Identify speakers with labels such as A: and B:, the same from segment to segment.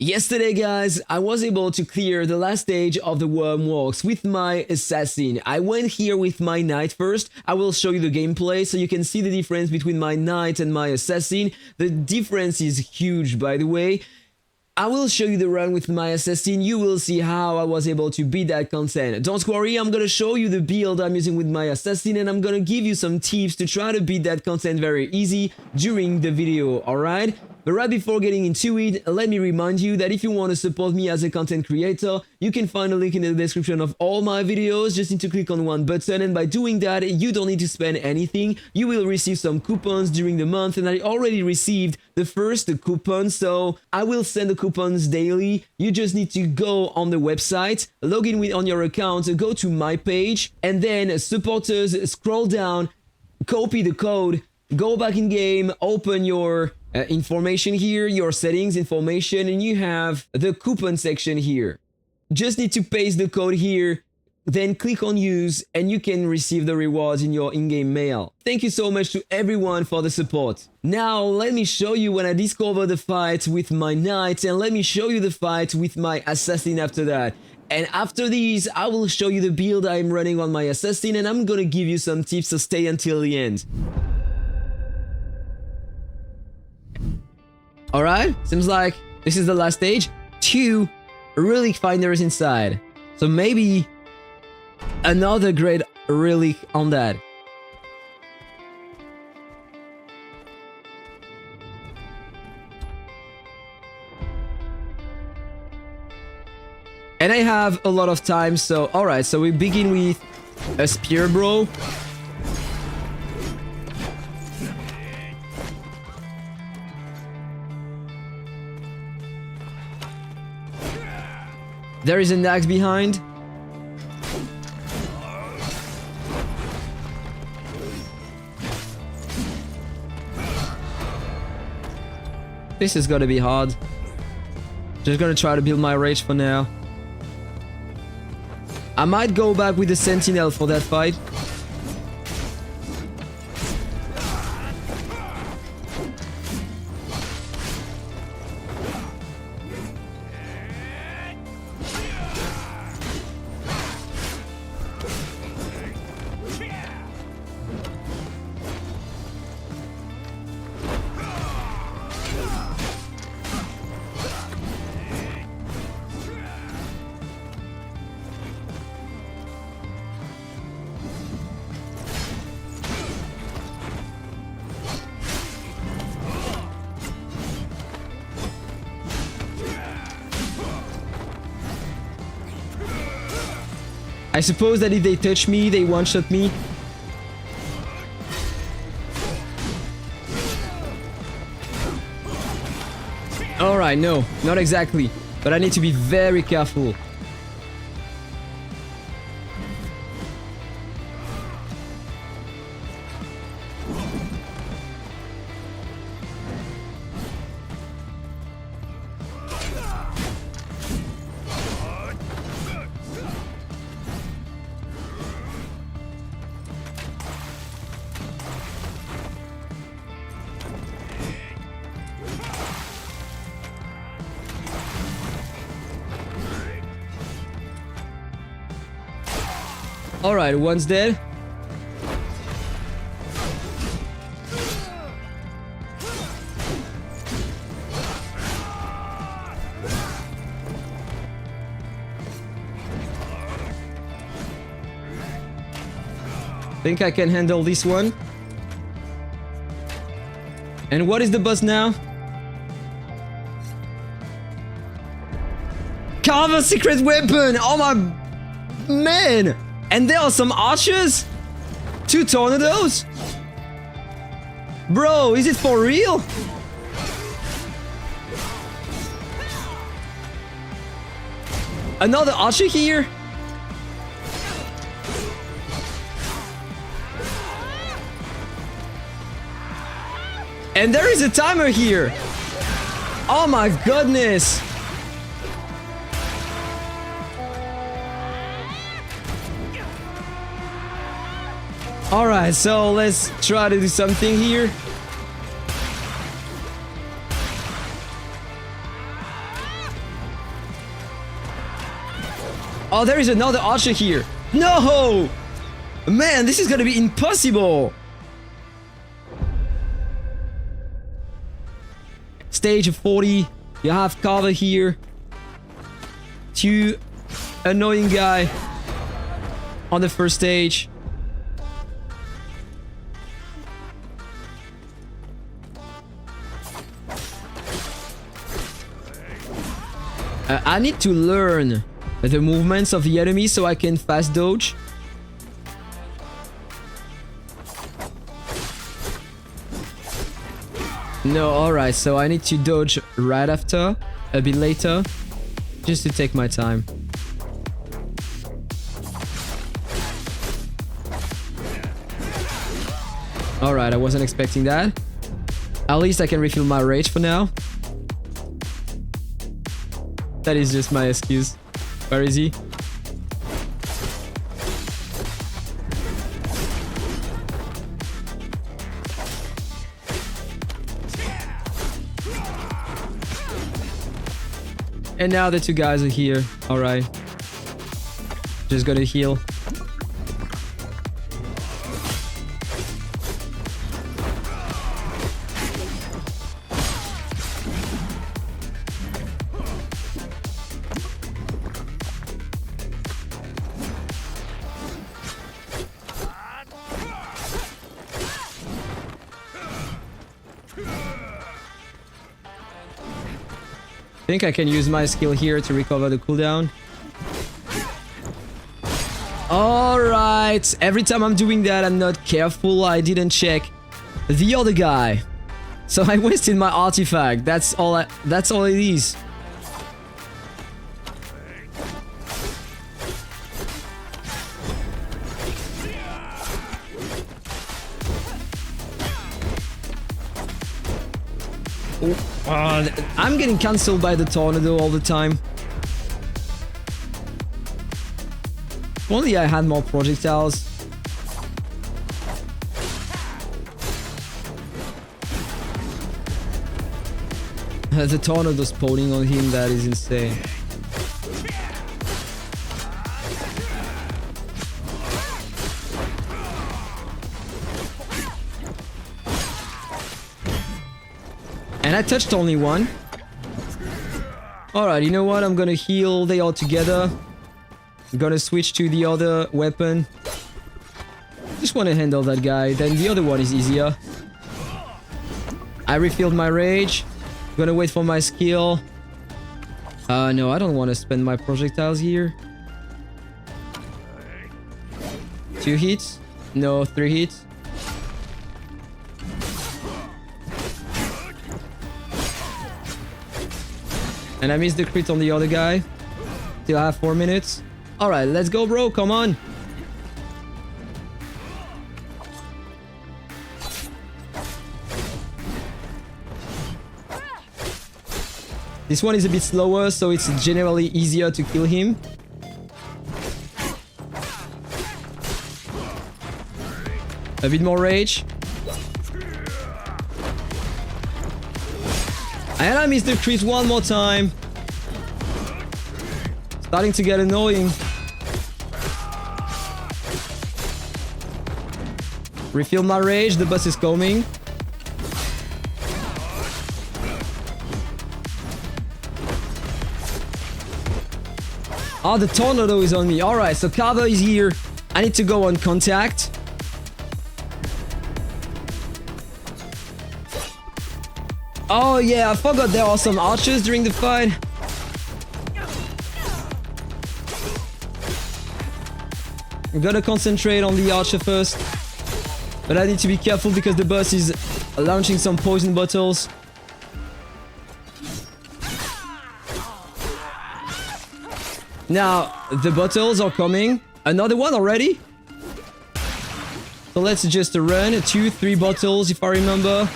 A: Yesterday, guys, I was able to clear the last stage of the Wormwalks with my assassin. I went here with my knight first. I will show you the gameplay so you can see the difference between my knight and my assassin. The difference is huge, by the way. I will show you the run with my assassin. You will see how I was able to beat that content. Don't worry, I'm gonna show you the build I'm using with my assassin and I'm gonna give you some tips to try to beat that content very easy during the video, alright? But right before getting into it, let me remind you that if you want to support me as a content creator, you can find a link in the description of all my videos. Just need to click on one button, and by doing that, you don't need to spend anything. You will receive some coupons during the month, and I already received the first coupon, so I will send the coupons daily. You just need to go on the website, log in on your account, go to my page, and then supporters, scroll down, copy the code, go back in game, open your information here, your settings information, and you have the coupon section here. Just need to paste the code here, then click on use, and you can receive the rewards in your in-game mail. Thank you so much to everyone for the support. Now let me show you when I discover the fight with my knight, and let me show you the fight with my assassin after that. And after these, I will show you the build I'm running on my assassin, and I'm gonna give you some tips, so stay until the end. Alright, seems like this is the last stage. 2 relic finders inside. So maybe another great relic on that. And I have a lot of time, so alright, so we begin with a spear bro. There is an axe behind. This is gonna be hard. Just gonna try to build my rage for now. I might go back with the sentinel for that fight. I suppose that if they touch me, they one-shot me. Alright, no, not exactly. But I need to be very careful. Alright, one's dead. Think I can handle this one. And what is the boss now? Carve a secret weapon! Oh my man! And there are some archers? 2 tornadoes? Bro, is it for real? Another archer here? And there is a timer here! Oh my goodness! Alright, so let's try to do something here. Oh, there is another archer here. No! Man, this is gonna be impossible. Stage 40. You have cover here. 2 annoying guy on the first stage. I need to learn the movements of the enemy so I can fast dodge. No, alright, so I need to dodge right after, a bit later, just to take my time. Alright, I wasn't expecting that. At least I can refill my rage for now. That is just my excuse. Where is he? And now the 2 guys are here. Alright. Just gonna heal. I think I can use my skill here to recover the cooldown. Alright, every time I'm doing that, I'm not careful. I didn't check the other guy. So I wasted my artifact. That's all it is. I'm getting cancelled by the tornado all the time. If only I had more projectiles. The tornado spawning on him, that is insane. And I touched only one. Alright, you know what? I'm gonna heal. They all together. I'm gonna switch to the other weapon. Just wanna handle that guy. Then the other one is easier. I refilled my rage. Gonna wait for my skill. No, I don't want to spend my projectiles here. 2 hits? No, 3 hits. And I missed the crit on the other guy. Still have 4 minutes. Alright, let's go, bro. Come on. This one is a bit slower, so it's generally easier to kill him. A bit more rage. And I missed the crit one more time. Starting to get annoying. Refill my rage, the boss is coming. Oh, the tornado is on me. Alright, so Carver is here. I need to go on contact. Oh yeah, I forgot there are some archers during the fight. I'm gonna concentrate on the archer first. But I need to be careful because the boss is launching some poison bottles. Now, the bottles are coming. Another one already? So let's just run. 2, 3 bottles if I remember.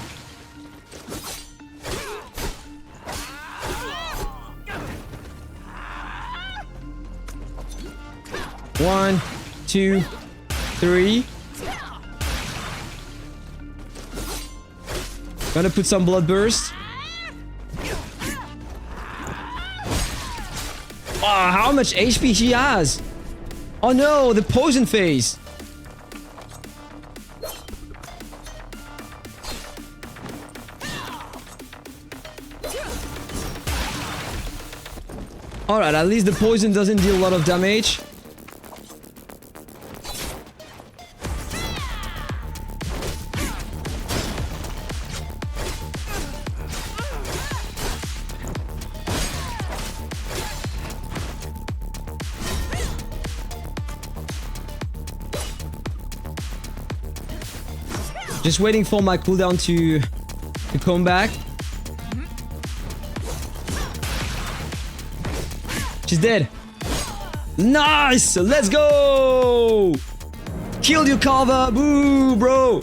A: One, 2, 3. Gonna put some blood burst. how much HP she has? Oh no, the poison phase. Alright, at least the poison doesn't deal a lot of damage. Just waiting for my cooldown to come back. She's dead. Nice! Let's go! Killed you, Carver! Boo, bro!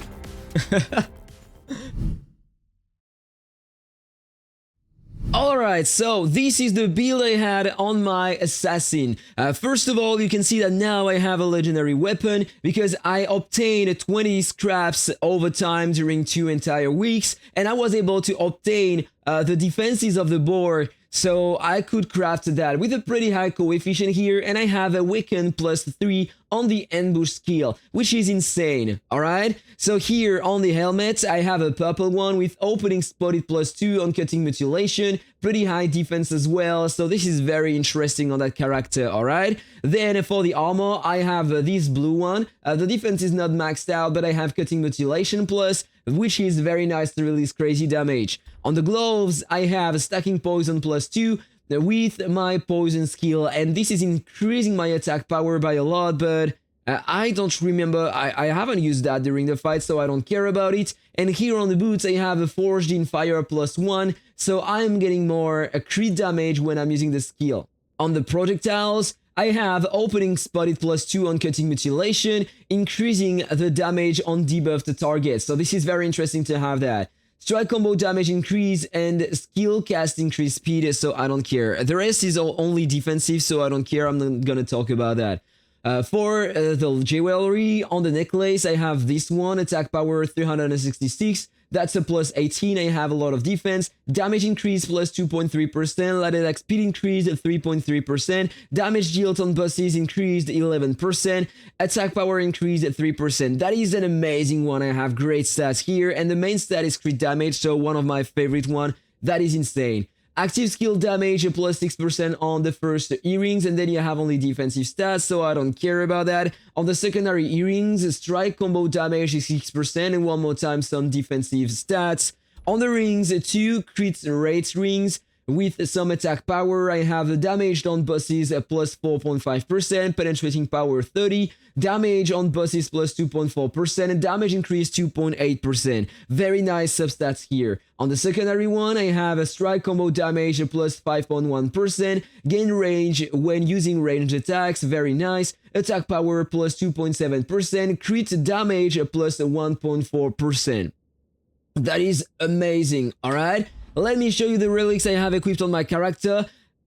A: Alright, so this is the build I had on my assassin. First of all, you can see that now I have a legendary weapon because I obtained 20 scraps over time during 2 entire weeks, and I was able to obtain the defenses of the board, so I could craft that with a pretty high coefficient here, and I have a weaken +3 on the ambush skill, which is insane, alright? So here on the helmet, I have a purple one with opening spotted +2 on cutting mutilation, pretty high defense as well, so this is very interesting on that character, alright? Then for the armor, I have this blue one. The defense is not maxed out, but I have cutting mutilation plus, which is very nice to release crazy damage. On the gloves, I have stacking poison +2 with my poison skill, and this is increasing my attack power by a lot, but I don't remember, I haven't used that during the fight, so I don't care about it. And here on the boots, I have a forged in fire +1, so I'm getting more crit damage when I'm using the skill. On the projectiles, I have opening spotted +2 on cutting mutilation, increasing the damage on debuffed targets, so this is very interesting to have that. Strike combo damage increase and skill cast increase speed, so I don't care. The rest is only defensive, so I don't care, I'm not gonna talk about that. For the jewelry on the necklace, I have this one, attack power 366, that's a +18, I have a lot of defense, damage increase +2.3%, light attack speed increased 3.3%, damage dealt on bosses increased 11%, attack power increased 3%. That is an amazing one, I have great stats here, and the main stat is crit damage, so one of my favorite one, that is insane. Active skill damage +6% on the first earrings, and then you have only defensive stats, so I don't care about that. On the secondary earrings, strike combo damage is 6%, and one more time some defensive stats. On the rings, 2 crit rate rings with some attack power. I have the damage on bosses +4.5%, penetrating power 30, damage on bosses +2.4%, and damage increase 2.8%. Very nice substats here. On the secondary one, I have a strike combo damage +5.1%, gain range when using ranged attacks, very nice, attack power +2.7%, crit damage +1.4%. That is amazing, alright? Let me show you the relics I have equipped on my character.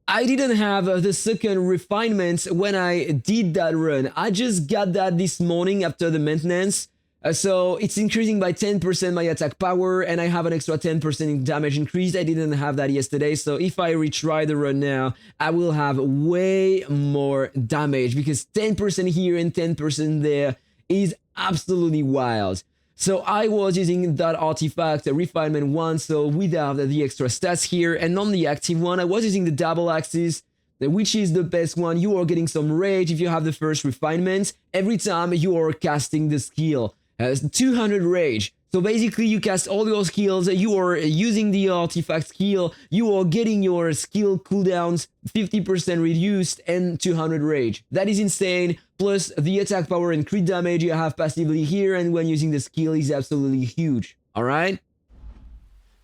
A: I didn't have the second refinement when I did that run. I just got that this morning after the maintenance. So it's increasing by 10% my attack power, and I have an extra 10% in damage increase. I didn't have that yesterday, so if I retry the run now, I will have way more damage, because 10% here and 10% there is absolutely wild. So I was using that artifact, refinement 1, so without the extra stats here, and on the active one, I was using the double axis, which is the best one. You are getting some rage if you have the first refinement every time you are casting the skill. 200 rage. So basically you cast all your skills, you are using the artifact skill, you are getting your skill cooldowns 50% reduced, and 200 rage. That is insane, plus the attack power and crit damage you have passively here, and when using the skill is absolutely huge, alright?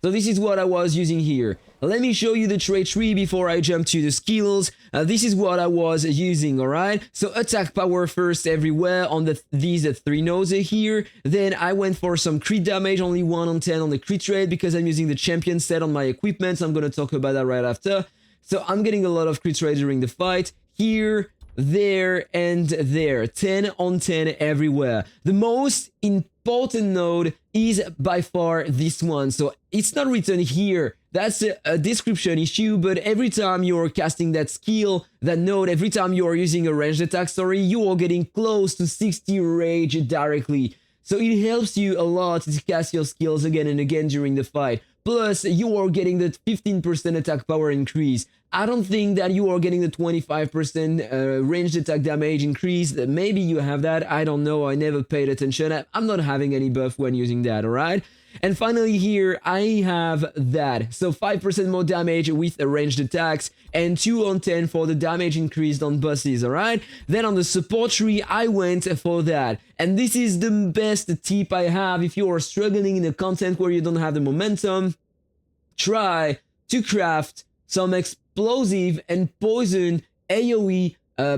A: So this is what I was using here. Let me show you the trait tree before I jump to the skills. This is what I was using, alright? So attack power first everywhere on these 3 nodes here. Then I went for some crit damage, only 1 on 10 on the crit rate, because I'm using the champion set on my equipment. So I'm gonna talk about that right after. So I'm getting a lot of crit rate during the fight. Here, there, and there. 10 on 10 everywhere. The most important node is by far this one. So it's not written here that's a description issue, but every time you're casting that skill, that node, every time you are using a ranged attack, sorry, you are getting close to 60 rage directly. So it helps you a lot to cast your skills again and again during the fight. Plus, you are getting the 15% attack power increase. I don't think that you are getting the 25% ranged attack damage increase. Maybe you have that, I don't know, I never paid attention. I'm not having any buff when using that, alright? And finally here, I have that. So 5% more damage with ranged attacks and 2 on 10 for the damage increased on bosses, alright? Then on the support tree, I went for that. And this is the best tip I have if you are struggling in a content where you don't have the momentum. Try to craft some explosive and poison AoE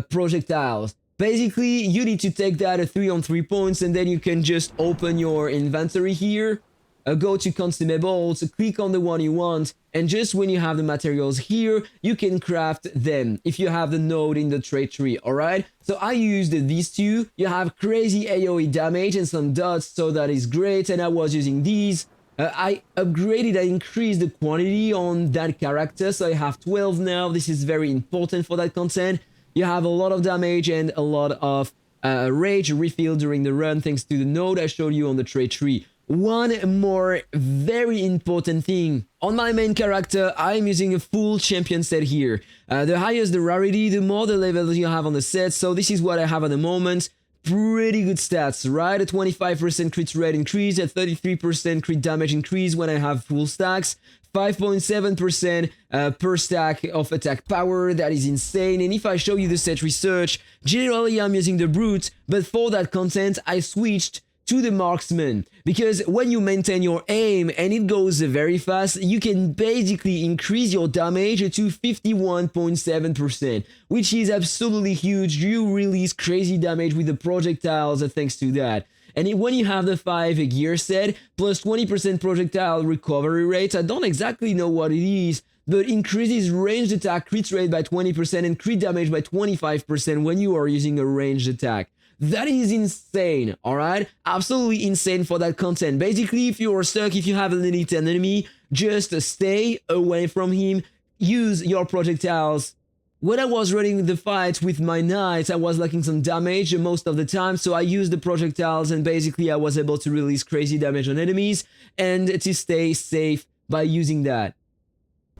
A: projectiles. Basically, you need to take that at 3 on 3 points and then you can just open your inventory here. Go to consumables, click on the one you want, and just when you have the materials here, you can craft them if you have the node in the trade tree, alright? So I used these two. You have crazy AoE damage and some dots, so that is great, and I was using these. I upgraded, I increased the quantity on that character, so I have 12 now. This is very important for that content. You have a lot of damage and a lot of rage refill during the run thanks to the node I showed you on the trade tree. One more very important thing. On my main character, I'm using a full champion set here. The higher the rarity, the more the levels you have on the set. So this is what I have at the moment. Pretty good stats, right? A 25% crit rate increase, a 33% crit damage increase when I have full stacks. 5.7% per stack of attack power, that is insane. And if I show you the set research, generally I'm using the brute, but for that content I switched to the marksman, because when you maintain your aim and it goes very fast, you can basically increase your damage to 51.7%, which is absolutely huge. You release crazy damage with the projectiles thanks to that. And when you have the 5 gear set plus 20% projectile recovery rate, I don't exactly know what it is, but increases ranged attack crit rate by 20% and crit damage by 25% when you are using a ranged attack. That is insane, alright? Absolutely insane for that content. Basically, if you are stuck, if you have an elite enemy, just stay away from him, use your projectiles. When I was running the fight with my knights, I was lacking some damage most of the time, so I used the projectiles and basically I was able to release crazy damage on enemies and to stay safe by using that.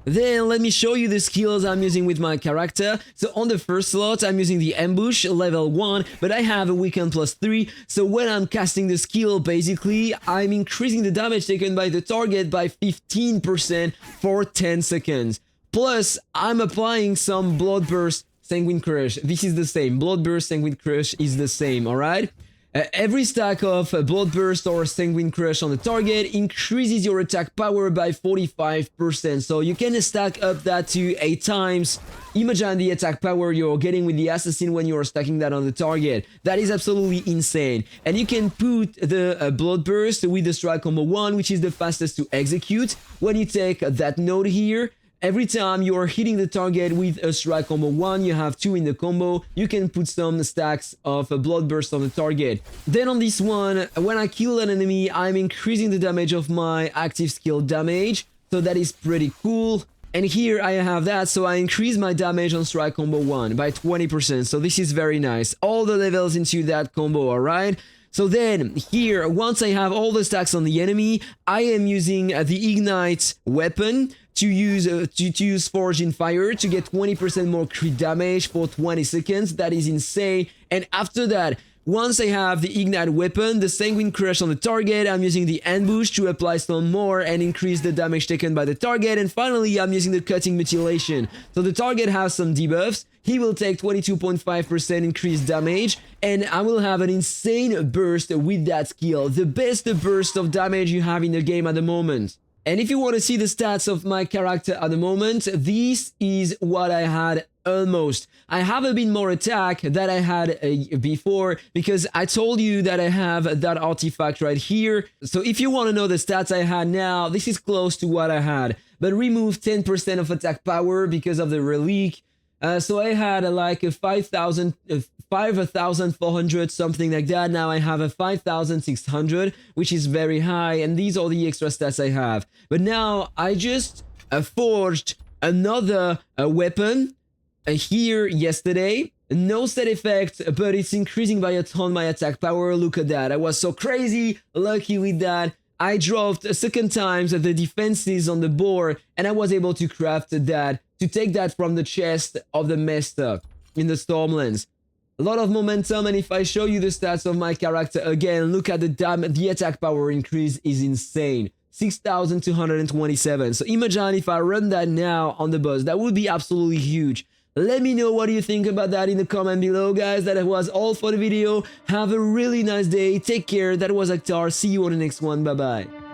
A: Then let me show you the skills I'm using with my character. So on the first slot, I'm using the ambush level 1, but I have a weaken plus 3. So when I'm casting the skill, basically, I'm increasing the damage taken by the target by 15% for 10 seconds. Plus, I'm applying some blood burst, sanguine crush. This is the same. Blood burst, sanguine crush is the same, alright? Every stack of Blood Burst or Sanguine Crush on the target increases your attack power by 45%, so you can stack up that to 8 times. Imagine the attack power you're getting with the assassin when you're stacking that on the target. That is absolutely insane. And you can put the Blood Burst with the strike combo 1, which is the fastest to execute. When you take that node here, every time you are hitting the target with a strike combo 1, you have 2 in the combo, you can put some stacks of a blood burst on the target. Then on this one, when I kill an enemy, I'm increasing the damage of my active skill damage, so that is pretty cool. And here I have that, so I increase my damage on strike combo 1 by 20%, so this is very nice. All the levels into that combo, alright? So then, here, once I have all the stacks on the enemy, I am using the Ignite weapon to use Forge in Fire to get 20% more crit damage for 20 seconds. That is insane. And after that, once I have the Ignite weapon, the Sanguine Crush on the target, I'm using the Ambush to apply some more and increase the damage taken by the target. And finally, I'm using the Cutting Mutilation. So the target has some debuffs. He will take 22.5% increased damage, and I will have an insane burst with that skill. The best burst of damage you have in the game at the moment. And if you want to see the stats of my character at the moment, this is what I had almost. I have a bit more attack than I had before, because I told you that I have that artifact right here. So if you want to know the stats I had now, this is close to what I had. But remove 10% of attack power because of the relic. So I had like a 5,400, something like that. Now I have a 5,600, which is very high. And these are the extra stats I have. But now I just forged another weapon here yesterday. No set effect, but it's increasing by a ton my attack power. Look at that. I was so crazy lucky with that. I dropped a second time the defenses on the board, and I was able to craft that, to take that from the chest of the master in the Stormlands. A lot of momentum, and if I show you the stats of my character again, look at the attack power increase is insane. 6,227. So imagine if I run that now on the boss, that would be absolutely huge. Let me know what you think about that in the comment below, guys. That was all for the video. Have a really nice day. Take care. That was Akhtar. See you on the next one. Bye-bye.